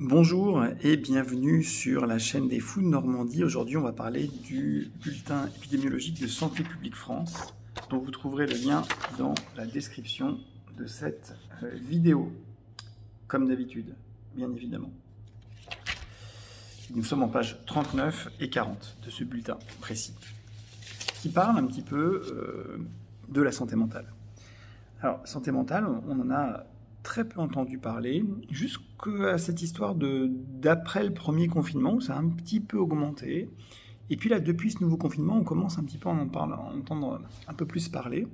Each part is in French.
Bonjour et bienvenue sur la chaîne des Fous de Normandie. Aujourd'hui, on va parler du bulletin épidémiologique de Santé publique France, dont vous trouverez le lien dans la description de cette vidéo, comme d'habitude, bien évidemment. Nous sommes en page 39 et 40 de ce bulletin précis, qui parle un petit peu de la santé mentale. Alors, santé mentale, on en a très peu entendu parler, jusqu'à cette histoire d'après le premier confinement, où ça a un petit peu augmenté. Et puis là, depuis ce nouveau confinement, on commence un petit peu à en entendre un peu plus parler.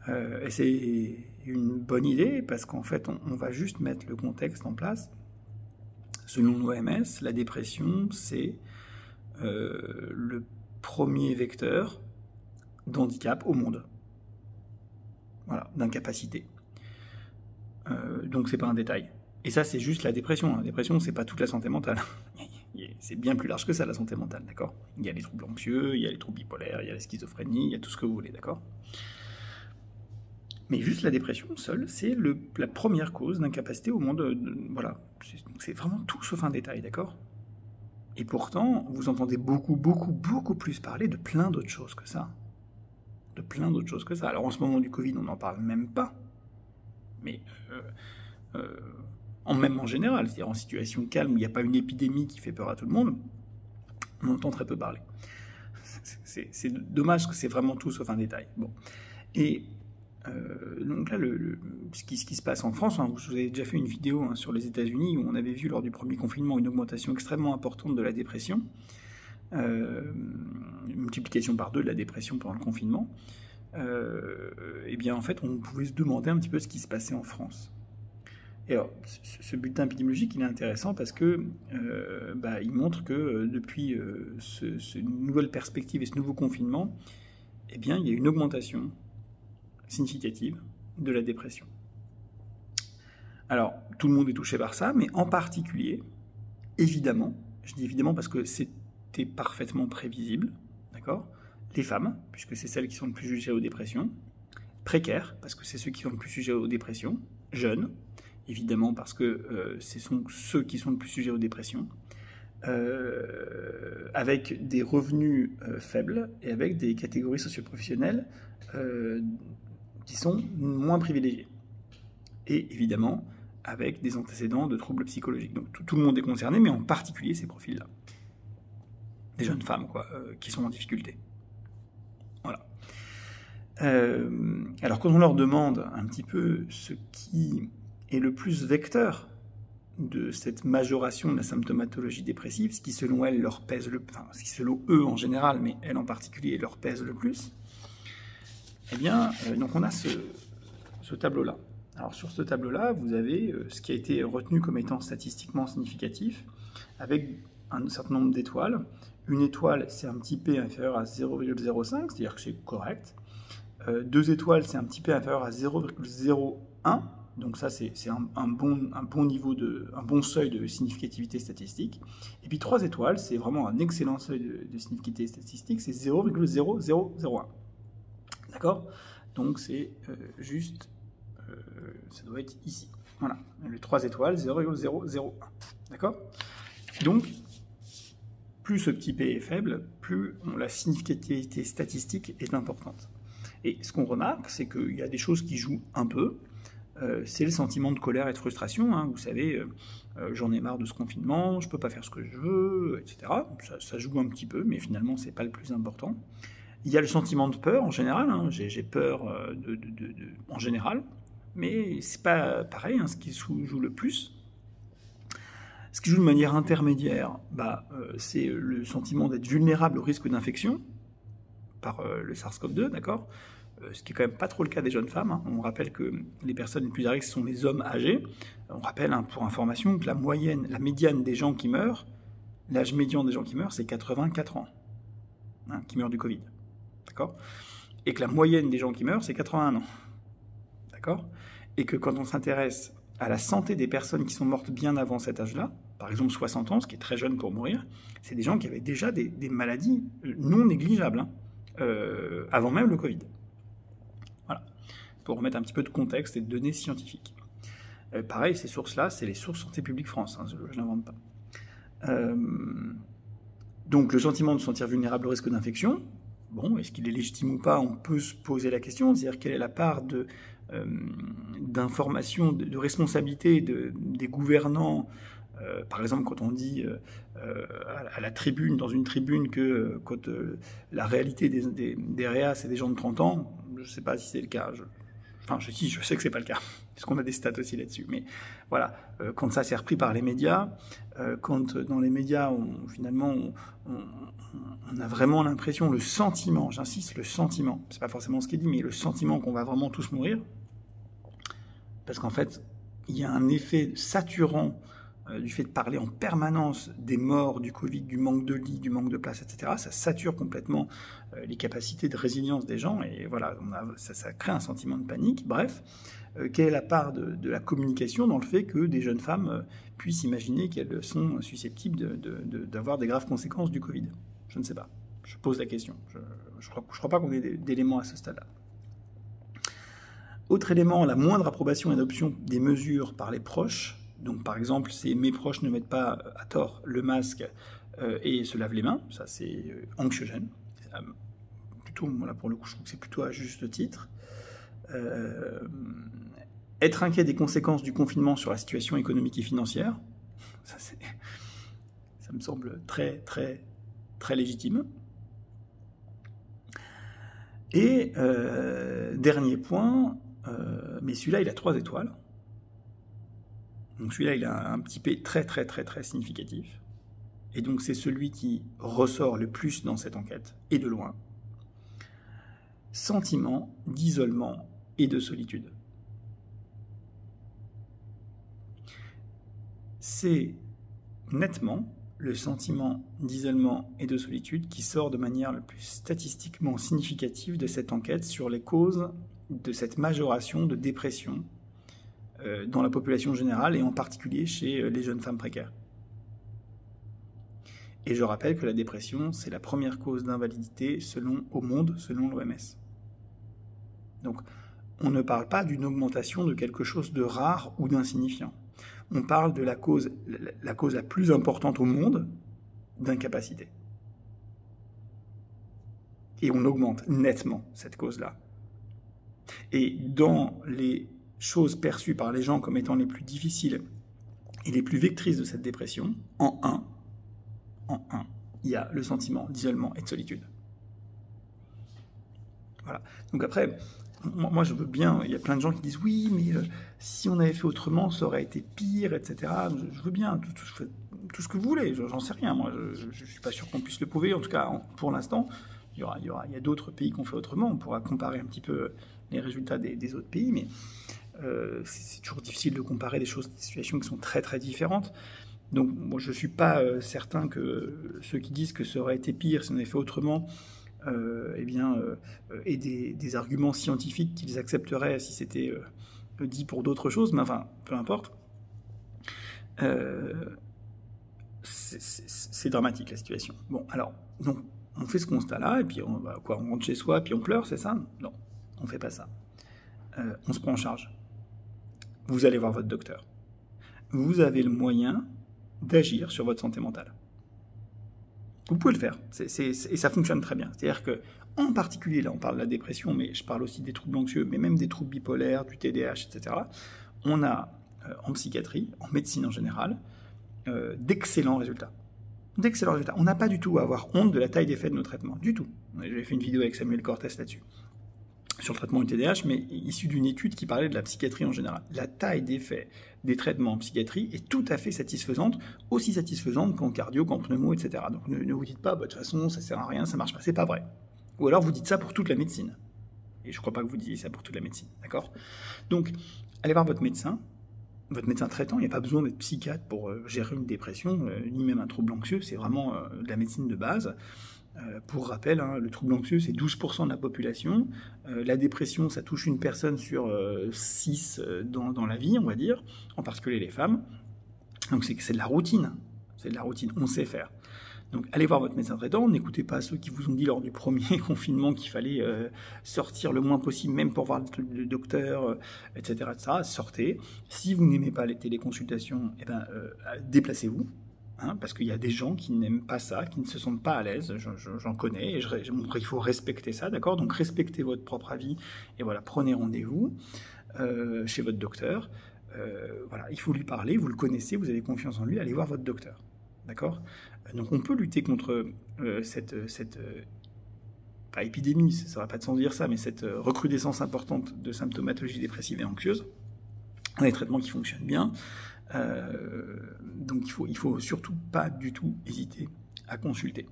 Et c'est une bonne idée, parce qu'en fait, on va juste mettre le contexte en place. Selon l'OMS, la dépression, c'est le premier vecteur d'handicap au monde. Voilà, d'incapacité. Donc c'est pas un détail. Et ça, c'est juste la dépression. La dépression, c'est pas toute la santé mentale. C'est bien plus large que ça, la santé mentale, d'accord? Il y a les troubles anxieux, il y a les troubles bipolaires, il y a la schizophrénie, il y a tout ce que vous voulez, d'accord? Mais juste la dépression seule, c'est la première cause d'incapacité au monde. Voilà, c'est vraiment tout sauf un détail, d'accord? Et pourtant, vous entendez beaucoup plus parler de plein d'autres choses que ça. De plein d'autres choses que ça. Alors en ce moment du Covid, on n'en parle même pas. Mais même en général, c'est-à-dire en situation calme où il n'y a pas une épidémie qui fait peur à tout le monde, on entend très peu parler. C'est dommage que c'est vraiment tout sauf un détail. Bon. Et donc là, ce qui se passe en France, je vous avais déjà fait une vidéo sur les États-Unis où on avait vu lors du premier confinement une augmentation extrêmement importante de la dépression, une multiplication par 2 de la dépression pendant le confinement. Et bien en fait, on pouvait se demander un petit peu ce qui se passait en France. Et alors, ce bulletin épidémiologique, il est intéressant parce que il montre que depuis cette nouvelle perspective et ce nouveau confinement, eh bien, il y a une augmentation significative de la dépression. Alors, tout le monde est touché par ça, mais en particulier, évidemment, je dis évidemment parce que c'était parfaitement prévisible, d'accord ? Les femmes, puisque c'est celles qui sont le plus sujets aux dépressions, précaires, parce que c'est ceux qui sont le plus sujets aux dépressions, jeunes, évidemment parce que ce sont ceux qui sont le plus sujets aux dépressions, avec des revenus faibles et avec des catégories socioprofessionnelles qui sont moins privilégiées. Et évidemment, avec des antécédents de troubles psychologiques. Donc tout le monde est concerné, mais en particulier ces profils-là. Des jeunes femmes, qui sont en difficulté. Voilà. Alors quand on leur demande un petit peu ce qui est le plus vecteur de cette majoration de la symptomatologie dépressive, ce qui selon elles leur pèse ce qui selon eux en général, mais elles en particulier leur pèse le plus, eh bien, donc on a ce tableau-là. Alors sur ce tableau-là, vous avez ce qui a été retenu comme étant statistiquement significatif, avec un certain nombre d'étoiles. Une étoile, c'est un petit p inférieur à 0,05, c'est-à-dire que c'est correct. 2 étoiles, c'est un petit p inférieur à 0,01, donc ça, c'est un bon niveau, un bon seuil de significativité statistique. Et puis 3 étoiles, c'est vraiment un excellent seuil de significativité statistique, c'est 0,0001. D'accord ? Donc c'est juste, ça doit être ici. Voilà, les 3 étoiles, 0,001. D'accord ? Donc, plus ce petit p est faible, plus la significativité statistique est importante. Et ce qu'on remarque, c'est qu'il y a des choses qui jouent un peu. C'est le sentiment de colère et de frustration. Vous savez, j'en ai marre de ce confinement, je ne peux pas faire ce que je veux, etc. Ça joue un petit peu, mais finalement, ce n'est pas le plus important. Il y a le sentiment de peur en général. J'ai peur en général, mais ce n'est pas pareil. Ce qui joue le plus. Ce qui joue de manière intermédiaire, c'est le sentiment d'être vulnérable au risque d'infection par le SARS-CoV-2, d'accord ? Ce qui est quand même pas trop le cas des jeunes femmes. On rappelle que les personnes les plus à risque sont les hommes âgés. On rappelle, pour information, que la médiane des gens qui meurent, l'âge médian des gens qui meurent, c'est 84 ans, qui meurent du Covid, d'accord ? Et que la moyenne des gens qui meurent, c'est 81 ans, d'accord ? Et que quand on s'intéresse à la santé des personnes qui sont mortes bien avant cet âge-là, par exemple 60 ans, ce qui est très jeune pour mourir, c'est des gens qui avaient déjà des maladies non négligeables, avant même le Covid. Voilà, pour remettre un petit peu de contexte et de données scientifiques. Pareil, ces sources-là, c'est les sources Santé publique France, hein, je ne l'invente pas. Donc le sentiment de se sentir vulnérable au risque d'infection, bon, est-ce qu'il est légitime ou pas? On peut se poser la question, c'est-à-dire quelle est la part d'information, de responsabilité des gouvernants. Par exemple, quand on dit à la tribune, dans une tribune, que quand la réalité des réas, c'est des gens de 30 ans, je ne sais pas si c'est le cas. Je sais que c'est pas le cas, parce qu'on a des stats aussi là-dessus. Mais voilà, quand ça s'est repris par les médias, quand dans les médias, on a vraiment l'impression, le sentiment, j'insiste, le sentiment, c'est pas forcément ce qui est dit, mais le sentiment qu'on va vraiment tous mourir, parce qu'en fait, il y a un effet saturant du fait de parler en permanence des morts, du Covid, du manque de lits, du manque de place, etc. Ça sature complètement les capacités de résilience des gens, et voilà, ça crée un sentiment de panique. Bref, quelle est la part de la communication dans le fait que des jeunes femmes puissent imaginer qu'elles sont susceptibles d'avoir des graves conséquences du Covid? Je ne sais pas. Je pose la question. Je crois pas qu'on ait d'éléments à ce stade-là. Autre élément, la moindre approbation et adoption des mesures par les proches. Donc par exemple, si mes proches ne mettent pas à tort le masque et se lavent les mains, ça c'est anxiogène. Plutôt, voilà, pour le coup, je trouve que c'est plutôt à juste titre. Être inquiet des conséquences du confinement sur la situation économique et financière, ça me semble très très très légitime. Et dernier point, mais celui-là il a 3 étoiles. Donc celui-là, il a un petit P très très très très significatif. Et donc c'est celui qui ressort le plus dans cette enquête, et de loin. Sentiment d'isolement et de solitude. C'est nettement le sentiment d'isolement et de solitude qui sort de manière la plus statistiquement significative de cette enquête sur les causes de cette majoration de dépression dans la population générale et en particulier chez les jeunes femmes précaires. Et je rappelle que la dépression, c'est la première cause d'invalidité au monde, selon l'OMS. Donc, on ne parle pas d'une augmentation de quelque chose de rare ou d'insignifiant. On parle de la cause la plus importante au monde d'incapacité. Et on augmente nettement cette cause-là. Et dans les choses perçues par les gens comme étant les plus difficiles et les plus vectrices de cette dépression, en un, il y a le sentiment d'isolement et de solitude. Voilà. Donc après, moi je veux bien, il y a plein de gens qui disent oui, mais si on avait fait autrement, ça aurait été pire, etc. Je veux bien, tout ce que vous voulez, j'en sais rien, moi je ne suis pas sûr qu'on puisse le prouver, en tout cas pour l'instant, il y a d'autres pays qui ont fait autrement, on pourra comparer un petit peu les résultats des autres pays, mais c'est toujours difficile de comparer des situations qui sont très très différentes. Donc moi, je ne suis pas certain que ceux qui disent que ça aurait été pire si on avait fait autrement aient des arguments scientifiques qu'ils accepteraient si c'était dit pour d'autres choses, mais enfin, peu importe. C'est dramatique la situation. Bon, alors, donc, on fait ce constat-là, et puis on rentre chez soi, puis on pleure, c'est ça? Non, on ne fait pas ça. On se prend en charge. Vous allez voir votre docteur. Vous avez le moyen d'agir sur votre santé mentale. Vous pouvez le faire, et ça fonctionne très bien. C'est-à-dire que, en particulier, là on parle de la dépression, mais je parle aussi des troubles anxieux, mais même des troubles bipolaires, du TDAH, etc. On a, en psychiatrie, en médecine en général, d'excellents résultats. D'excellents résultats. On n'a pas du tout à avoir honte de la taille d'effet de nos traitements, du tout. J'avais fait une vidéo avec Samuel Cortès là-dessus, sur le traitement du TDAH, mais issu d'une étude qui parlait de la psychiatrie en général. La taille d'effet des traitements en psychiatrie est tout à fait satisfaisante, aussi satisfaisante qu'en cardio, qu'en pneumo, etc. Donc ne vous dites pas, de toute façon, ça sert à rien, ça marche pas, c'est pas vrai. Ou alors vous dites ça pour toute la médecine. Et je crois pas que vous disiez ça pour toute la médecine, d'accord? Donc, allez voir votre médecin traitant, il n'y a pas besoin d'être psychiatre pour gérer une dépression, ni même un trouble anxieux, c'est vraiment de la médecine de base. Pour rappel, le trouble anxieux, c'est 12% de la population. La dépression, ça touche une personne sur 6 dans la vie, on va dire, en particulier les femmes. Donc c'est de la routine. c'est de la routine, on sait faire. Donc allez voir votre médecin traitant, n'écoutez pas ceux qui vous ont dit lors du premier confinement qu'il fallait sortir le moins possible, même pour voir le docteur, etc., etc. Sortez. Si vous n'aimez pas les téléconsultations, déplacez-vous. Parce qu'il y a des gens qui n'aiment pas ça, qui ne se sentent pas à l'aise, j'en connais, et il faut respecter ça, d'accord? Donc respectez votre propre avis, et voilà, prenez rendez-vous chez votre docteur, voilà, il faut lui parler, vous le connaissez, vous avez confiance en lui, allez voir votre docteur, d'accord? Donc on peut lutter contre cette pas épidémie, ça va pas de sens dire ça, mais cette recrudescence importante de symptomatologie dépressive et anxieuse, des traitements qui fonctionnent bien. Donc il faut surtout pas du tout hésiter à consulter.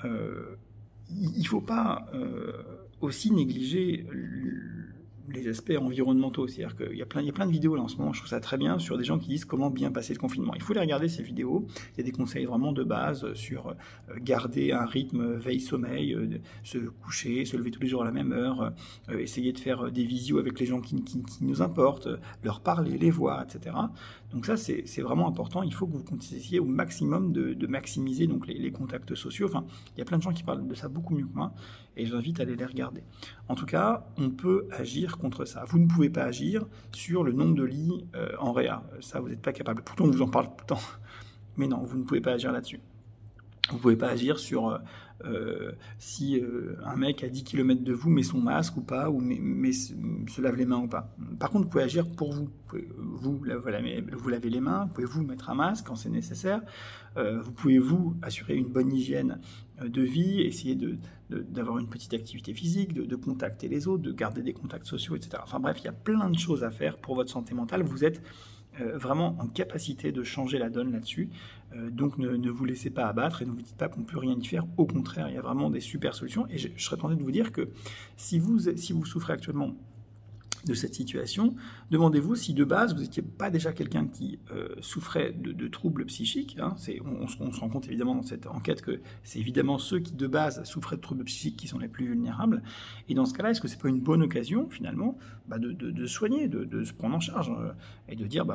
Il ne faut pas aussi négliger les aspects environnementaux. C'est-à-dire qu'il y a plein de vidéos là en ce moment, je trouve ça très bien, sur des gens qui disent comment bien passer le confinement. Il faut les regarder, ces vidéos. Il y a des conseils vraiment de base sur garder un rythme veille-sommeil, se coucher, se lever tous les jours à la même heure, essayer de faire des visios avec les gens qui nous importent, leur parler, les voir, etc. Donc ça, c'est vraiment important. Il faut que vous essayiez au maximum de maximiser donc les contacts sociaux. Enfin, il y a plein de gens qui parlent de ça beaucoup mieux que moi, et je vous invite à aller les regarder. En tout cas, on peut agir contre ça. Vous ne pouvez pas agir sur le nombre de lits en réa. Ça, vous n'êtes pas capable. Pourtant, on vous en parle tout le temps. Mais non, vous ne pouvez pas agir là-dessus. Vous ne pouvez pas agir sur si un mec à 10 km de vous met son masque ou pas, ou se lave les mains ou pas. Par contre, vous pouvez agir pour vous. Vous lavez les mains, vous pouvez vous mettre un masque quand c'est nécessaire, vous pouvez vous assurer une bonne hygiène de vie, essayer d'avoir une petite activité physique, de contacter les autres, de garder des contacts sociaux, etc. Enfin bref, il y a plein de choses à faire pour votre santé mentale. Vous êtes vraiment en capacité de changer la donne là-dessus. Donc ne vous laissez pas abattre et ne vous dites pas qu'on ne peut rien y faire. Au contraire, il y a vraiment des super solutions. Et je serais tenté de vous dire que si vous souffrez actuellement de cette situation, demandez-vous si de base vous n'étiez pas déjà quelqu'un qui souffrait de troubles psychiques. On se rend compte évidemment dans cette enquête que c'est évidemment ceux qui de base souffraient de troubles psychiques qui sont les plus vulnérables. Et dans ce cas-là, est-ce que c'est pas une bonne occasion finalement de soigner, de se prendre en charge et de dire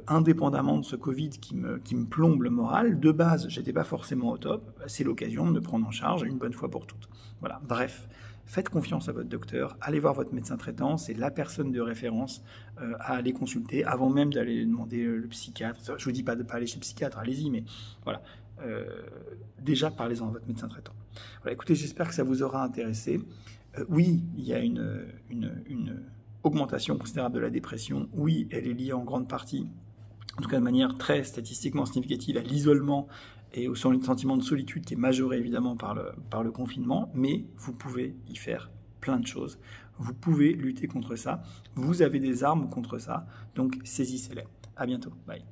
indépendamment de ce Covid qui me plombe le moral, de base j'étais pas forcément au top, c'est l'occasion de me prendre en charge une bonne fois pour toutes. Voilà, bref. Faites confiance à votre docteur, allez voir votre médecin traitant, c'est la personne de référence à aller consulter avant même d'aller demander le psychiatre. Je ne vous dis pas de ne pas aller chez le psychiatre, allez-y, mais voilà. Déjà, parlez-en à votre médecin traitant. Voilà, écoutez, j'espère que ça vous aura intéressé. Oui, il y a une augmentation considérable de la dépression. Oui, elle est liée en grande partie, en tout cas de manière très statistiquement significative, à l'isolement et au sentiment de solitude qui est majoré évidemment par le confinement, mais vous pouvez y faire plein de choses. Vous pouvez lutter contre ça. Vous avez des armes contre ça, donc saisissez-les. À bientôt. Bye.